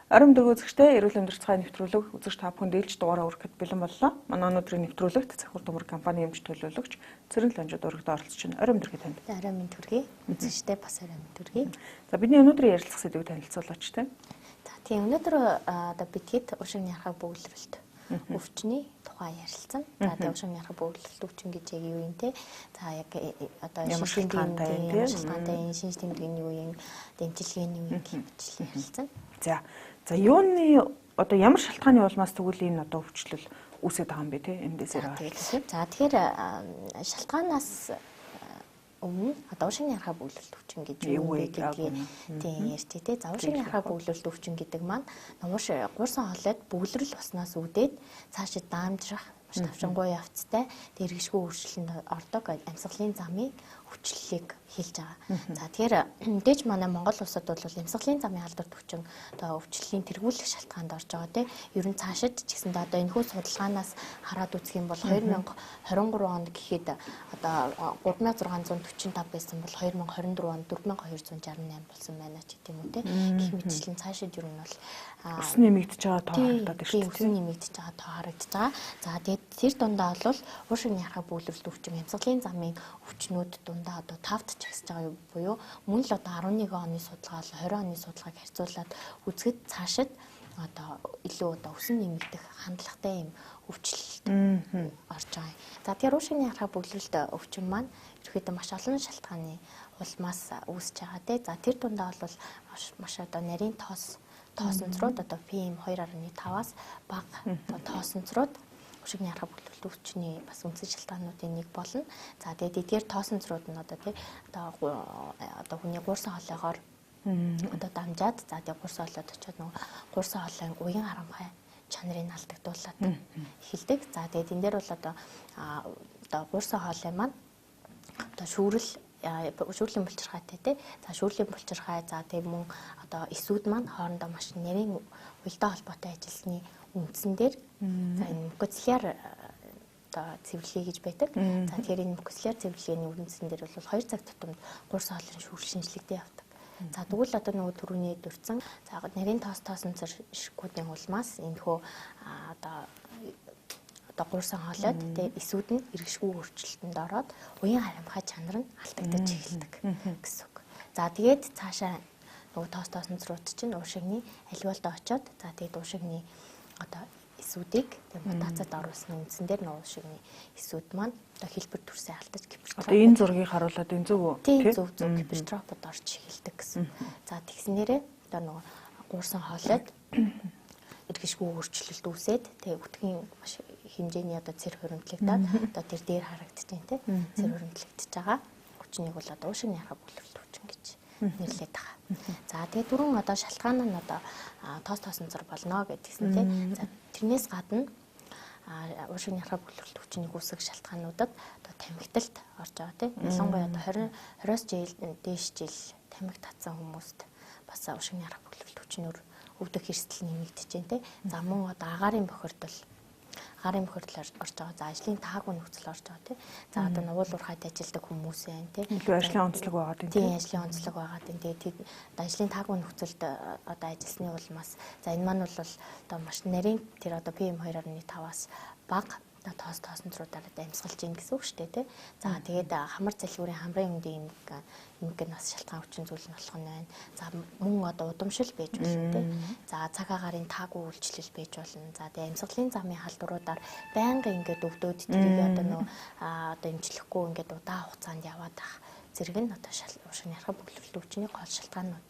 Орон дөрөв үзэгчтэй эрүүл мэндийн цай нэвтрүүлэг үзэгч та бүхэнд ээлж дугаараа хүрэхэд бэлэн боллоо. Манай өнөөдрийн нэвтрүүлэгт Цахиур төмөр компани эмч төлөөлөгч Цэрэг Лонжид урагд оролцож байна. Орон мэнд танд. Орон мэнд хүргэе. Үзэгчтэй бас орон мэнд хүргэе. За бидний өнөөдрийн ярилцлах сэдвийг танилцуулаач те. За тийм өнөөдөр одоо бидгээд уушигны ярхаг бөглөрөлт өвчний тухай ярилцсан. За тийм уушигны ярхаг бөглөрөлт өвчин гэж яг юу юм те. За яг одоо шинж тэмдгийн шинж тэмдгийн юу юм, дэмчилгээний юу юм гэж ярилцсан. За юуны одоо ямар шалтгааны улмаас тэгвэл энэ одоо өвчлөл үүсэж байгаа юм бэ те эндээсээ байгаа. За тэгэхээр шалтгаанаас өмнө одоо уушигны ярхаг бөглөрөлт өвчин гэж юу вэ гэдгийг тийм ярьчих те. За уушигны ярхаг бөглөрөлт өвчин гэдэг маань гуурсан хоолойд бөглөрөл уснаас үүдээд цаашид даамжрах маш тавчингуй явцтай дэргэшгүй өөрчлөлтөнд ордог амьсгалын замын өвчлөлийг хэлж байгаа. За тэгэхээр мэдээж манай Монгол улсад бол амьсгалын замын алдарт өвчин одоо өвчлөлийн тэргүүлэх шалтгаанд орж байгаа тийм. Ер нь цаашид ч гэсэндээ одоо энэхүү судалгаанаас хараад үзэх юм бол 2023 онд гэхэд одоо 3645 байсан бол 2024 онд 4268 болсон байна ч гэдэм үү тийм. Гэх мэтчлэн цаашид ер нь бол өс нэмэгдэж байгаа тоо харагдаад байна шүү дээ. Өс нэмэгдэж байгаа тоо харагдаж байгаа. За тэгээд тэр дундаа бол уушигны ярхаг бөглөрөлт өвчин амьсгалын замын өвчнүүд дундаа одоо 5-т чагсаж байгаа буюу мөн л одоо 11 оны судалгаа бол 20 оны судалгааг харьцуулаад үзэхэд цаашид одоо илүү одоо өсөн нэмэгдэх хандлагатай юм өвчлөлт орж байгаа юм. За тэгэхээр уушигны ярхаг бөглөрөлт өвчин маань ерөөхдөө маш олон шалтгааны улмаас үүсэж байгаа тийм. За тэр дундаа бол маш одоо нарийн тоосонцрууд одоо PM2.5-аас бага тоосонцрууд уушигны ярхаг бөглөрөлт өвчний бас үндсэн шалтгаануудын нэг болно. За тэгээд эдгээр тоосонцрууд нь одоо тий одоо хүний гуурсан хоолойгоор одоо дамжаад за тэгээд гуурсан хоолойд очиод нөгөө гуурсан хоолойн уян харамхай чанарыг алдагдуулаад эхэлдэг. За тэгээд энэ дээр бол одоо гуурсан хоолой маань одоо шүүрлийн булчирхайтай тий. За шүүрлийн булчирхай за тэгээд мөн одоо эсүүд маань хоорондоо маш нэрийн уялдаа холбоотой ажилласны үндсэн дээр за энэ мукоцлиар одоо цэвэрлэгээ гэж байдаг. За тэгэхээр энэ мукоцлиар цэвэрлэгээний үндсэн дээр бол 2 цаг тутамд гуурсан хоолойн шүүрэл шинжилгээтэй явдаг. За тэгвэл одоо нөгөө түрүүний дурдсан за нарийн тоосонцор шиггүүдийн улмаас энэхүү одоо гуурсан хоолойд тэгээ эсүүд нь эргэшгүй өөрчлөлтөнд ороод уян харамхай чанар нь алдагдаж эхэлдэг гэсэн үг. За тэгээд цаашаа нөгөө тоосонцрууд чинь уушигны аливаалд очоод за тэгээд уушигны одоо эсүүдийг мутацад оруулсан үндсэн дээр нөгөө уушигны эсүүд маань одоо хэлбэр төрсөй алдаж гипертроф. Одоо энэ зургийг харуулад энэ зөв үү? Тийм зөв гипертрофод орж эхэлдэг гэсэн. За тэгснээрээ одоо нөгөө гуурсан хоолойд эргэшгүй өөрчлөлт үүсээд тэгээ өтгийн маш хэмжээний одоо цэр хуримтлагдаад одоо тэр дээр харагдаж байна те цэр хуримтлагдаж байгаа хүчнийг бол одоо уушигны ярхаг бөглөрөлт өвчин гэж нэрлэдэг байгаа. За тэгээ дөрвөн одоо шалтгаан нь одоо тоосонцор болно гэдгийгсэн те. За тэрнээс гадна уушигны ярхаг бөглөрөлт өвчнийг үүсгэх шалтгаануудад одоо тамхиталд орж байгаа те. Ялангуяа одоо 20-оос дээш жил тамхи татсан хүмүүст бас уушигны ярхаг бөглөрөлт өвчнөр өвдөх эрсдэл нэмэгдэж байна те. За мөн одоо агаарын бохирдол орж байгаа. За ажлын таагүй нөхцөл орж байгаа тий. За одоо уул уурхайд ажилладаг хүмүүс байна тий. Илүү ажлын онцлог байгаа тийм. Тийм ажлын онцлог байгаа тийм. Тэгээд ажлын таагүй нөхцөлд одоо ажилласны улмаас за энэ маань бол одоо маш нарийн тэр одоо PM2.5-аас бага тоосонцруудаар амьсгалж ийн гэсэн үг шүү дээ тий. За тэгээд хамар залхиурын хамрын үндийн эмэг нь бас шалтгаан хүчин зүйл нь болох нь байна. За мөн одоо удамшил байж болно тий. За цаг агарын таагүй үйлчлэл байж болно. За тэгээд амьсгалын замын халдваруудаар байнга ингээд өвдөөд тэрийг одоо одоо эмчлэхгүй ингээд удаан хугацаанд яваад байх зэрэг нь одоо уушигны ярхаг бөглөрөлт өвчний гол шалтгаанууд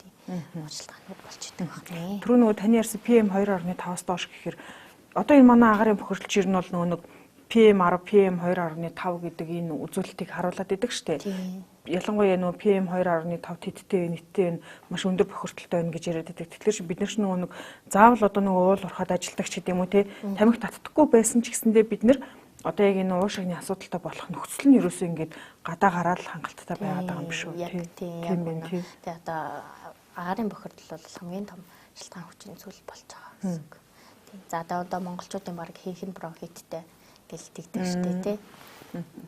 болж идэг байна. Түрүү нөгөө таны ярьсан PM2.5-аас доош гэхээр одоо энэ манай агаарын бохирдолч ер нь бол нөгөө PM10, PM2.5 гэдэг энэ үзүүлэлтийг харуулад идэг штэ. Ялангуяа нөгөө PM2.5 тэттэй нийттэй маш өндөр бохирдолтой байна гэж яриад идэг. Тэгэхээр бид нар ч нөгөө заавал одоо нөгөө уул уурхайд ажилладаг ч гэдэм үү те тамхи татдаггүй байсан ч гэсэндээ бид нар одоо яг энэ уушигны асуудалтай болох нөхцөл нь ерөөсөө ингээд гадаа гараад л хангалттай байгаад байгаа юм биш үү? Тийм байна. Тэгээ одоо агаарын бохирдол бол хамгийн том шалтгаан хүчин зүйл болж байгаа гэсэн үг. За одоо монголчуудын баг хийхэн бронхиттэй гэлдэгдэг шүү дээ тий.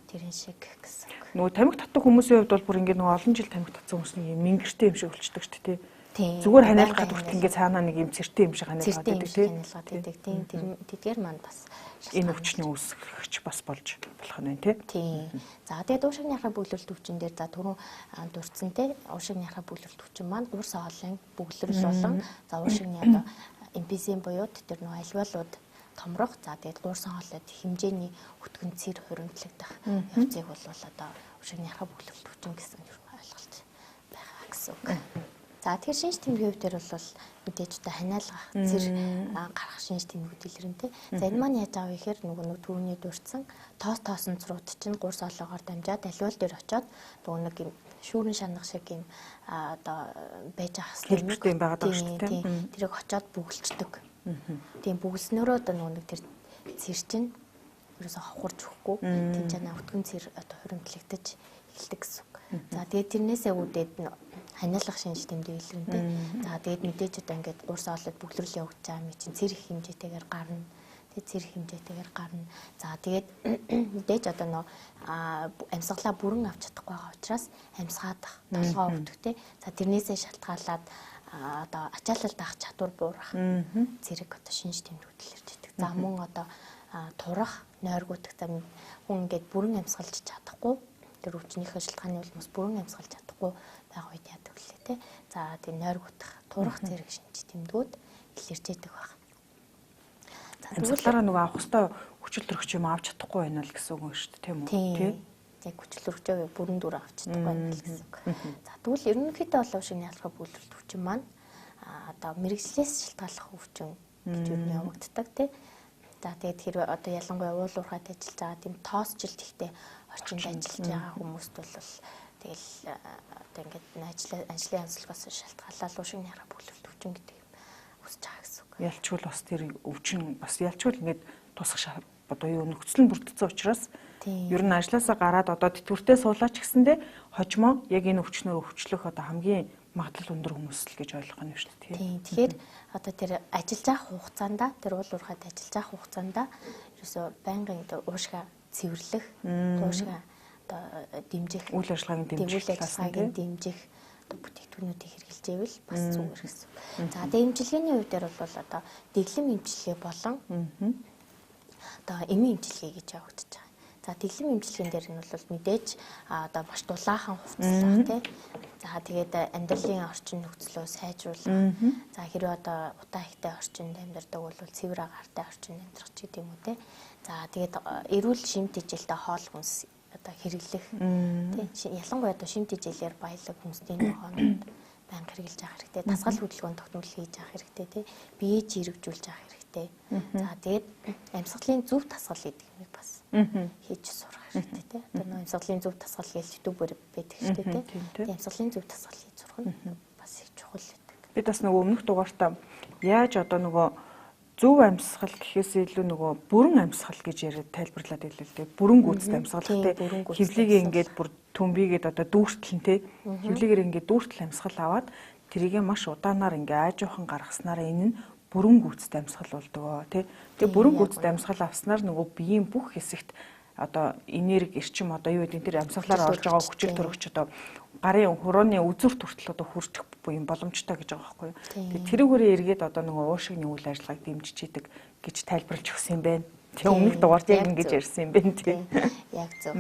Тэрэн шиг гэсэн. Нөгөө тамхи татдаг хүмүүсийн хувьд бол бүр ингээд нөгөө олон жил тамхи татсан хүмүүс нэг мингэртэй юм шиг болчдөг шүү дээ тий. Зүгээр ханиалгаад хүртэл ингээд цаанаа нэг юм цэртэй юм шиг ханиалгаад байдаг тийм. Тэдгээр маань бас энэ өвчний үүсгэгч бас болж болох нь байна тийм. За тэгээд уушигны хараа бүглэрэлт өвчин дээр за түрүүн дурдсан те уушигны хараа бүглэрэлт өвчин маань ур соолын бүглэрэл болон за уушигны одоо эмфизем буюу тэр нөө альвеолууд томрох за тэгээд уурсан хоолойд хэмжээний өтгөн цэр хуримтлагдах явцыг бол одоо уушигны хараа бүглэрэлт өвчин гэсэн юм ойлголт байгаа гэсэн үг. За тэгэхээр шинж тэмдгийн хувьд бол мэдээж одоо ханиалгах цэр гарах шинж тэмдгүүд илэрнтэй. За энэ маань яаж байгаа вэ гэхээр нөгөө түрүүний дурдсан тоосонцрууд чинь гурс олоогоор дамжаад альвеол дээр очиод нөгөө нэг юм шүүрэн шанах шиг юм одоо байж ах хэлбэртэй юм байгаад байгаа шүү дээ. Тэрийг очиод бүгэлчдэг. Тийм бүгэлснөөрөө одоо нөгөө нэг тэр цэр чинь ерөөсө хохорж өгөхгүй тийм чанаа өтгөн цэр одоо хуримтлагдаж эхэлдэг гэсэн үг. За тэгээд тэрнээсээ үүдээд ханиалгах шинж тэмдэг илэрнтэй. За тэгээд мэдээж одоо ингээд гурс олоод бүглэрэл явагдаж байгаа юм чинь цэр их хэмжээтэйгээр гарна. Тэгээд цэр их хэмжээтэйгээр гарна. За тэгээд мэдээж одоо нөө амьсгалаа бүрэн авч чадахгүй байгаа учраас амьсгаадах толгоо өвдөхтэй. За тэрнээсээ шалтгаалаад одоо ачаалалд авах чадвар буурах зэрэг одоо шинж тэмдгүүд илэрж идэг. За мөн одоо турах, нойргуудах за хүн ингээд бүрэн амьсгалж чадахгүй тэр өвчнийхээ шалтгааны улмаас бүрэн амьсгалж чадахгүй байгаа үед яадаг вүлээ те. За тийм нойргуудах, турах зэрэг шинж тэмдгүүд илэрч идэг байна. За амьсгалаараа нөгөө авах хэвээр хүчил төрөгч юм авч чадахгүй байна л гэсэн үг шүү дээ тийм үү? Тийм. Яг хүчил төрөгчөө бүрэн дүр авч чадахгүй байна л гэсэн үг. За тэгвэл ерөнхийдөө бол уушигны ялгаа бүлрэлт өвчин маань одоо мэрэгжлээс шалтгааллах өвчин гэж юу явагддаг те. За тэгээд хэрвээ одоо ялангуяа уул уурхайд ажиллаж байгаа тийм тоосжилт ихтэй орчинд ажиллаж байгаа хүмүүст бол тэгэл одоо ингээд ажлын онцлогоос шалтгаалаад уушигны хараа бүлрэлт өвчин гэдэг юм үүсэж байгаа гэсэн үг. Ялчгүй бас тэр өвчин бас ялчгүй ингээд тусах одоо юу нөхцөл нь бүрдсэн учраас ер нь ажлаасаа гараад одоо тэтгэвртээ суулаач гэсэндээ хожимо яг энэ өвчнөөр өвчлөх одоо хамгийн магадлал өндөр хүмүүс л гэж ойлгох нь шүү дээ. Тийм. Тэгэхээр одоо тэр ажиллаж байгаа хугацаанд тэр уул уурхайд ажиллаж байгаа хугацаанд ерөөсөө байнгын уушгаа цэвэрлэх, уушгаа одоо дэмжих, үйл ажиллагааг дэмжих одоо бүтээгдэхүүнүүдийг хэрэгжилж ивэл бас зүгээр гэсэн. За дэмжлэгээний хувьд бол одоо дэглэм эмчилгээ болон одоо эмийн эмчилгээ гэж явагдаж байгаа. За дэглэм эмчилгээнд дээр нь бол мэдээж одоо маш дулаахан хувцаслах тий. За тэгээд амьдралын орчин нөхцлөө сайжруулах. За хэрвээ одоо утаа ихтэй орчинд амьдардаг бол цэвэр агаартай орчинд амьдрах ч гэдэг юм уу тий. За тэгээд эрүүл шимт ижэлтэй хоол хүнс одоо хэрэглэх тий. Ялангуяа одоо шимт ижэлээр баялаг хүнсний нохоонд банк хэрэгжилж авах хэрэгтэй. Дасгал хөдөлгөөнд тогтмол хийж авах хэрэгтэй тий. Биеэ жирэгжүүлж авах хэрэгтэй. За тэгээд амьсгалын зөв дасгал гэдэг юм бас хийж сурах хэрэгтэй тий. Одоо амьсгалын зөв дасгал гэж YouTube-ээр байдаг шүү дээ тий. Амьсгалын зөв дасгал хийж сурах нь бас их чухал гэдэг. Бид бас нөгөө өмнөх дугаартаа яаж одоо нөгөө зөв амьсгал гэхээс илүү нөгөө бүрэн амьсгал гэж яриад тайлбарлаад байлаа л дээ. Бүрэн гүйцэд амьсгал тий. Хевлигээ ингээд бүр төмбигээд одоо дүүртэл нь тий. Хевлигээр ингээд дүүртэл амьсгал аваад тэрийгэ маш удаанаар ингээд аажуухан гаргаснараа энэ нь бүрэн гүйцэд амьсгал болдог тий. Тэгээ бүрэн гүйцэд амьсгал авснаар нөгөө биеийн бүх хэсэгт одоо энерги эрчим одоо юу гэдэг тэр амьсгалаар орж байгаа хүчил төрөгч одоо гарын хурууны үзүрт хүртэл одоо хүрчих буюу боломжтой гэж байгаа байхгүй юу. Тэгээ тэрүүгээрээ эргээд одоо нөгөө уушигны үйл ажиллагааг дэмжиж идэг гэж тайлбарлаж өгсөн юм байна. Тэгээ өмнөх дугаарт яг ингэж ярьсан юм байна тий. Яг зөв.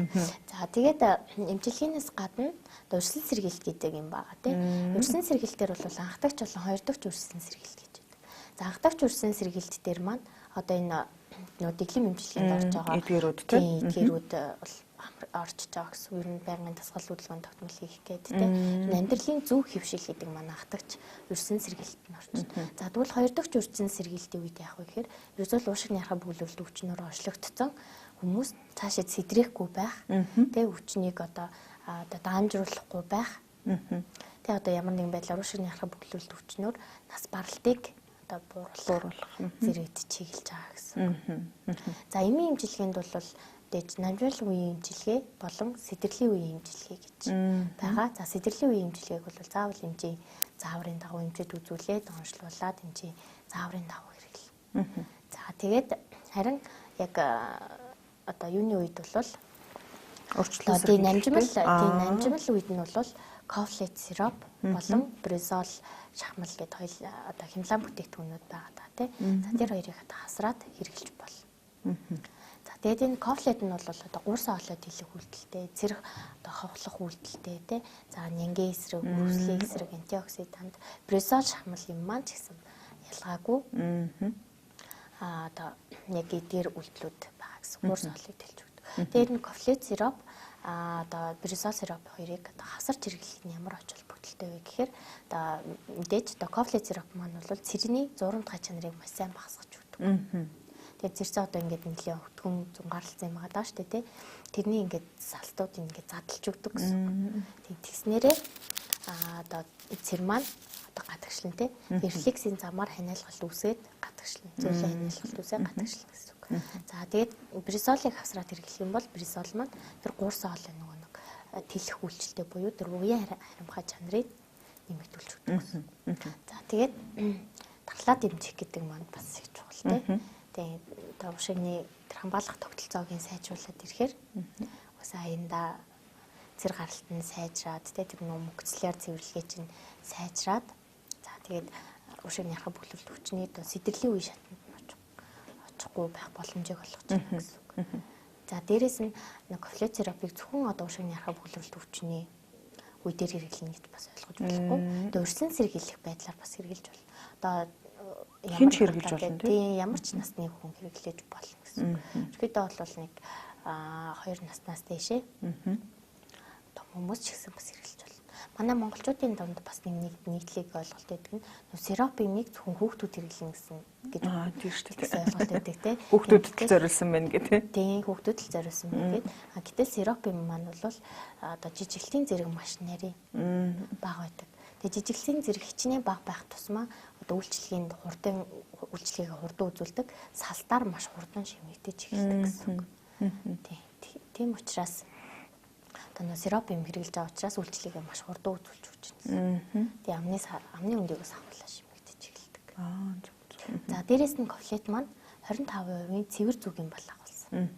За тэгээд эмчилгээнээс гадна урьдчилан сэргийлт гэдэг юм байгаа тий. Урьдчилан сэргийлтээр бол анхдагч болон хоёр дахь урьдчилан сэргийлт гэж байдаг. За анхдагч урьдчилан сэргийлт дээр маань одоо энэ нөө дэглэм эмчилгээнд орж байгаа эдгээрүүд тий. Эдгээрүүд бол орж байгаа гэсэн. Ер нь байнгын дасгал хөдөлгөөнд тогтмол хийх гэдэг тий. Амьдралын зөв хөвшил гэдэг маань анхдагч урьдчилан сэргийлт нь орчихно. За тэгвэл хоёр дахь урьдчилан сэргийлтийн үед яах вэ гэхээр ерөөсөө уушигны хараа бүглэрэлт өвчнөөр онцлогдсон хүмүүс цаашаа сэдрэхгүй байх тий. Өвчнийг одоо даамжруулахгүй байх. Тий одоо ямар нэгэн байдлаар уушигны хараа бүглэрэлт өвчнөөр нас баралтыг одоо бууруулах зэрэгт чиглэж байгаа гэсэн. За эмийн эмчилгээнд бол дэж намжрал үеийн эмчилгээ болон сэдэрлийн үеийн эмчилгээ гэж байгаа. За сэдэрлийн үеийн эмчилгээг бол заавал эмчийн зааврын дагуу эмчэд үзүүлээд онцлуулаад эмчийн зааврын дагуу хэрэглэнэ. За тэгээд харин яг одоо юуны үед бол Урьдчилан тийм намжимал үед нь бол кофлет сироп болон бризол шахмал гэдэг хоёул одоо хямлаан бүтээгдэхүүнүүд байгаа даа тий. За тэр хоёрыг одоо хасраад хэрэглэж болно. За тэгээд энэ кофлет нь бол одоо гуурсан хоолой тэлэх үйлдэлтэй, цэрэг одоо ховлох үйлдэлтэй тий. За нянгийн эсрэг, үрслийн эсрэг, антиоксидант, бризол шахмал юм маань ч гэсэн ялгаагүй. Одоо яг эдгээр үйлдэлүүд байгаа гэсэн гуурсан хоолойг тэлж өгдөг. Тэгээд энэ кофлет сироп одоо бризол сироп хоёрыг одоо хасарч хэрэглэх нь ямар ач холбогдолтой вэ гэхээр одоо мэдээж одоо кофлет сироп маань бол цэрний зурамдгай чанарыг маш сайн багасгаж өгдөг. Тэгээд цэрцээ одоо ингээд нэлээд өвтгөн зунгааралцсан юм байгаа даа шүү дээ тий. Тэрний ингээд салтууд ингээд задлж өгдөг гэсэн. Тэгээд тэгснээрээ одоо цэр маань одоо гадагшлан тий. Рефлексийн замаар ханиалгалт үүсээд гадагшлан. Зүйлээ ханиалгалт үүсээд гадагшлан гэсэн. За тэгээд бризолыг хавсраад хэрэглэх юм бол бризол маань тэр гуурсан хоолой нөгөө нэг тэлэх үйлчлэлтэй буюу тэр уян харимхай чанарыг нэмэгдүүлж өгдөг гэсэн. За тэгээд таглаа дэмжих гэдэг маань бас их чухал тий. Тэгээд одоо ушигны тэр хамгаалах тогтолцоог сайжруулад ирэхээр бас аянда цэр гаралт нь сайжраад тий тэр нөгөө мөнгөцлөөр цэвэрлэгээ чинь сайжраад за тэгээд ушигны харах бүлэвлэлт хүчний одоо сэдэрлийн үе шатнд очихгүй байх боломжийг олгож байгаа гэсэн үг. За дээрэс нь кофлет сиропыг зөвхөн одоо ушигны харах бүлэвлэлт хүчний үе дээр хэрэглэнэ гэж бас ойлгож болохгүй. Тэгээд өрсөлдөн сэргийлэх байдлаар бас хэрэгжилж болно. Одоо хинч хэрэгжилж болно тийм ямар ч насны хүн хэрэглэж болно гэсэн. Ерөнхийдөө бол нэг 2 наснаас дээшээ том хүмүүс ч гэсэн бас хэрэглэж болно. Манай монголчуудын дунд бас нийтлэг ойлголт байдаг нь сиропыг нэг зөвхөн хүүхдүүд хэрэглэнэ гэсэн гэж тийм шүү дээ. ойлголт байдаг тийм. Хүүхдүүдэд зориулсан байна гэдэг. Тийм хүүхдүүдэд л зориулсан байна гэдэг. Гэтэл сиропын маань бол одоо жижиглтийн зэрэг маш нарийн бага байдаг. Тэгээ жижиглтийн зэрэг хичнээн бага байх тусмаа одоо үйлчлэгийн үйлчлэгийг хурдан үзүүлдэг салтаар маш хурдан шимэгдэж эхэлдэг гэсэн үг. Тийм учраас одоо сироп юм хэрэглэж байгаа учраас үйлчлэгээ маш хурдан үзүүлж өгч байна. Тэгээ амны өндөгөөс ахвалаа шимэгдэж эхэлдэг. За дээрэс нь кофлет маань 25% цэвэр зүгийн бал агуулсан.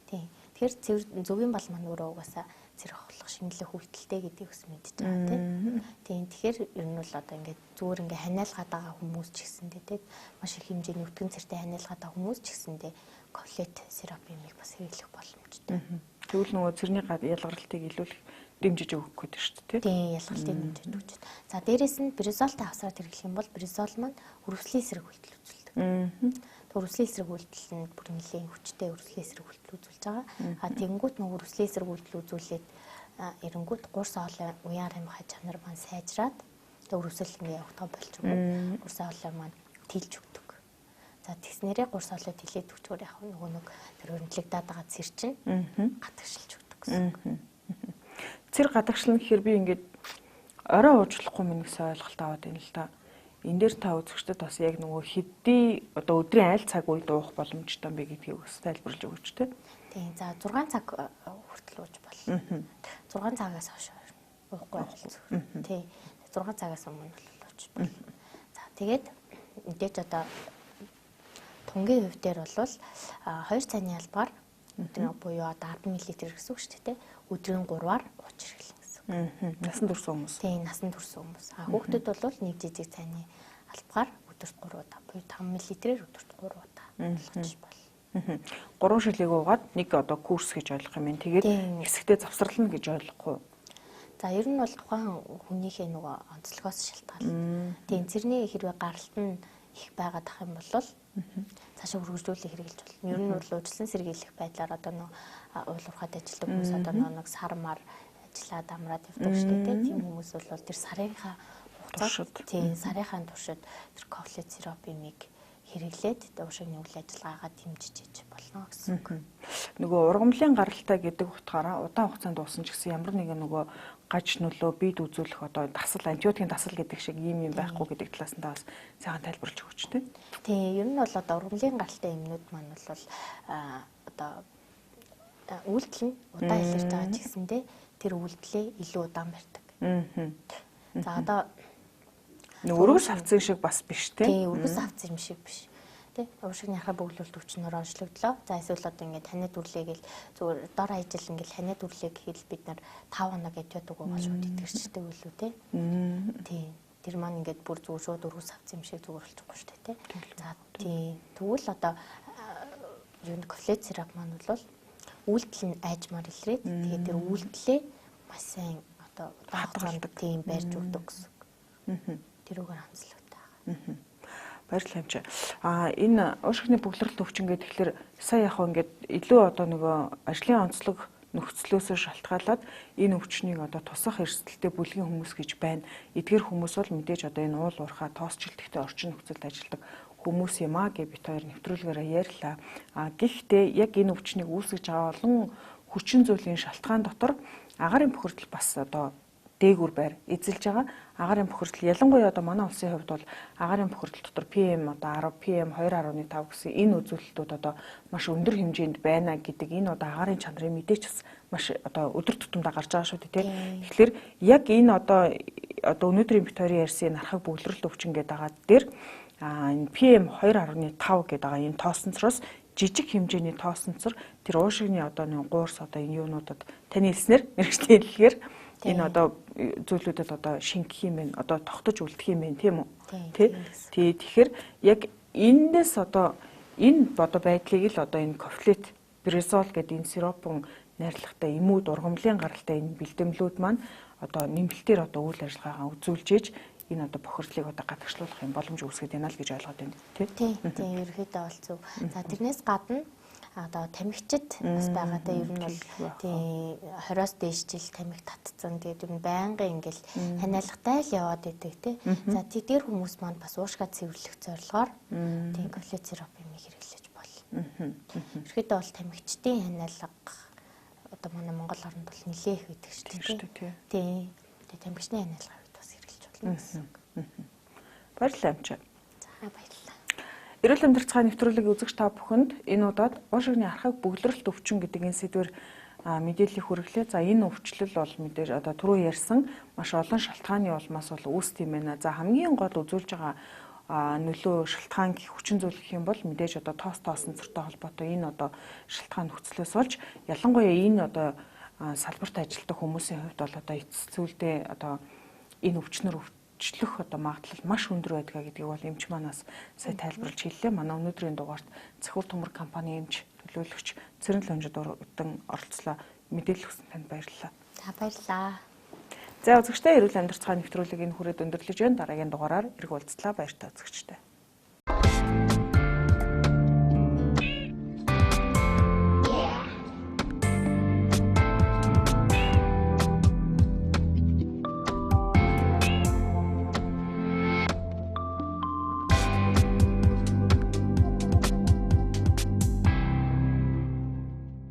Тийм. Тэгэхээр цэвэр зүгийн бал маань өөрөө угаасаа цэрэг ховлох шинэлэх үйлдэлтэй гэдгийг бас мэдж байгаа тийм. Тэгэхээр ер нь бол одоо ингээд зүгээр ингээд ханиалгаад байгаа хүмүүс ч гэсэндээ тийм маш их хэмжээний өтгөн цэртэй ханиалгаад байгаа хүмүүс ч гэсэндээ кофлет сиропыг бас хэрэглэх боломжтой. Тэгвэл нөгөө цэрний ялгарлтыг илүүл дэмжиж өгөх гэдэг шүү дээ тийм. Ялгарлтыг дэмжиж өгч. За дээрэс нь бризолтой хавсраад хэрэглэх юм бол бризол маань өрөвслийн эсрэг үйлдэл үзүүлдэг. Өрөвслийн эсрэг үйлдэл нь бүр нэлээд хүчтэй өрөвслийн эсрэг үйлдэл үзүүлж байгаа. Тэгэнгүүт нөгөө өрөвслийн эсрэг үйлдэл үзүүлээд эренгүүт гуурсан хоолой уян харимхай чанар маань сайжраад өрөвсөл ингээ явагдаа болж байгаа. Гуурсан хоолой маань тэлж өгдөг. За тэгснээрээ гуурсан хоолой тэлээд өгчөөр яг нөгөө нэг тэр өрнөлөгдөд байгаа цэр чинь гадагшилж өгдөг гэсэн. Цэр гадагшлна гэхээр би ингээд орой уучлахгүй мэн гэсэн ойлголт аваад байна л да. Энэ дээр та үзэгчдэд бас яг нөгөө хэдий одоо өдрийн аль цаг үед уух боломжтой юм бэ гэдгийг бас тайлбарлаж өгөөч тэ. Тийм. За 6 цаг хүртэл ууж болно. 6 цагаас хойш уухгүй байх. Тийм. 6 цагаас өмнө бол ууж болно. За тэгээд мэдээж одоо тунгийн хувь дээр бол 2 цагны албаар өдрийн буюу одоо 10 мл гэсэн үг шүү дээ. Өдрийн 3-аар ууж хэрэглэнэ гэсэн. Насан турш хүмүүс. Тийм, насан турш хүмүүс. Хүүхдүүд бол нэг жижиг цайны албаар өдөрт 3 удаа буюу 5 мл-ээр өдөрт 3 удаа болгож болно. 3 шилийг уугаад нэг одоо курс гэж ойлгох юм. Тэгээд хэсэгтээ завсарлана гэж ойлгох уу? За ер нь бол тухайн хүнийхээ нөгөө онцлогоос шалтгаална. Тийм цэрний хэрвээ гаралт нь их байгаад ах юм бол цаашаа үргэлжлүүлэх хэрэгжилж болно. Ер нь бол уучлан сэргийлэх байдлаар одоо нөгөө уулуурхад ажилладаг хүмүүс одоо нэг сармаар ажиллаад амраад явдаг шүү дээ. Тийм хүмүүс бол тэр сарынхаа хугацаанд тийм сарынхаа туршид тэр кофлет сиропыг хэрэглээд уушигны үйл ажиллагаагаа дэмжиж иж болно гэсэн үг. Нөгөө ургамлын гаралтай гэдэг утгаараа удаан хугацаанд уусан ч гэсэн ямар нэгэн нөгөө гаж нөлөө бид үзүүлэх одоо дасал антибиотикийн дасал гэдэг шиг юм байхгүй гэдэг талаас нь бас сайхан тайлбарлаж өгч тээ. Тийм ер нь бол одоо ургамлын гаралтай юмнууд маань бол одоо үйлдэл нь удаан илэрч байгаа ч гэсэндээ тэр үйлдэлээ илүү удаан барьдаг. За одоо өргөс авцсан шиг бас биш те. Тийм өргөс авцсан юм шиг биш. тий. Уушигны харахад бөглөлт өвчнөр онцлогдлоо. За эсвэл одоо ингээд ханиад үрлээ гэл зүгээр дор хаяжил ингээд ханиад үрлээ гэхэл бид нар 5 хоног гэж яддаг байгаа шууд итгэрчтэй үлээ тий. Тий. Тэр маань ингээд бүр зүгээр шууд өргөс авц юм шиг зүгээр болчихгүй шүү дээ тий. За тий. Тэгвэл одоо юу нэг кофлет сироп маань бол үйлдэл нь айжмаар илрээд тэгээд тэр үйлдэлээ маш сайн одоо хадгалдаг тийм барьж өгдөг гэсэн. Тэрүүгээр хамслагтай байгаа. Баярлалаа чи. Энэ уушигны бөглөрөлт өвчин гэдэг тэгэхээр сая яг ингээд илүү одоо нөгөө ажлын онцлог нөхцлөөс шалтгаалаад энэ өвчнийг одоо тусах эрсдэлтэй бүлгийн хүмүүс гэж байна. Эдгээр хүмүүс бол мэдээж одоо энэ уул уурхай тоосчлтэгтэй орчин нөхцөлд ажилладаг хүмүүс юм аа гэж бит хоёр нэвтрүүлгээрээ ярьлаа. Гэхдээ яг энэ өвчнийг үүсгэж байгаа олон хүчин зүйлийн шалтгаан дотор агаарын бохирдол бас одоо дээгүүр байр эзэлж байгаа. Агаарын бохирдол ялангуяа одоо манай улсын хувьд бол агаарын бохирдол дотор PM одоо 10, PM 2.5 гэсэн энэ үзүүлэлтүүд одоо маш өндөр хэмжээнд байна гэдэг энэ одоо агаарын чанарын мэдээч бас маш одоо өдөр тутамдаа гарч байгаа шүү дээ. Тэгэхээр яг энэ одоо өнөөдрийн бит хоёрын ярьсан нархаг бөглөрөлт өвчин гэдэг байгаа дээр энэ PM 2.5 гэдэг байгаа энэ тоосонцороос жижиг хэмжээний тоосонцор тэр уушигны одоо нэг гуурс одоо энэ юунуудад таны хэлснээр мэрэгчтэй хэлэхээр энэ одоо зүйлүүдэд одоо шингэх юм байна. Одоо тогтож үлдэх юм байна, тийм үү? Тий. Тэгэхээр яг энэс одоо энэ одоо байдлыг л одоо энэ кофлет бризол гэдэг энэ сиропын найрлагатай эмүүд ургамлын гаралтай энэ бэлтгэлүүд маань одоо нэмэлтээр одоо үйл ажиллагаагаа үзүүлж ээж энэ одоо бохирдлыг одоо гадагшлуулах юм боломж үүсгэж байна л гэж ойлгоод байна. Тий. Ерөөхдөө бол зөв. За тэрнээс гадна одоо тамхичид бас байгаа те ер нь бол тий 20-оос дээш жил тамхи татцсан тэгээд ер нь байнгын ингээл ханиалгатай л яваад идэг те. За тэдгээр хүмүүс маань бас уушгаа цэвэрлэх зорилгоор тий кофлет сироп юм хэрэглэж болно. Ерөөхдөө бол тамхичдын ханиалга одоо манай Монгол орнд бол нэлээх байдаг шүү дээ. Тий. Тэгээд тамхичны ханиалгыг бас хэрэглэж болно гэсэн. Баярлалаа амчаа. За баярлалаа. Эрүүл амьдрал цааны нэвтрүүлгийг үзэгч та бүхэнд энэ удаад уушигны харахаг бөглөрөлт өвчин гэдэг энэ сэдвээр мэдээллийг хүргэлээ. За энэ өвчлөл бол мэдээж одоо түрүү ярьсан маш олон шалтгааны улмаас бол үүсдэг юм байна. За хамгийн гол үзүүлж байгаа нөлөө шалтгаан гэх хүчин зүйл гэх юм бол мэдээж одоо тоосонцортой холбоотой энэ одоо шалтгаан нөхцлөөс болж ялангуяа энэ одоо салбарт ажилладаг хүмүүсийн хувьд бол одоо эцэс зүйлдээ одоо энэ өвчнөр члөх одоо магадлал маш өндөр байдгаа гэдгийг бол эмч манаас сая тайлбарлаж хэллээ. Манай өнөөдрийн дугаарт Цахиур төмөр компани эмч төлөөлөгч Цэрэн Лонжид урагдан оролцлоо. Мэдээлэл өгсөн танд баярлалаа. За баярлалаа. За үзэгчдээ эрүүл амьдрал цааны нэвтрүүлгийг энэ хүрээд өндөрлөж байна. Дараагийн дугаараар эрг уулзлаа. Баяртай үзэгчдээ.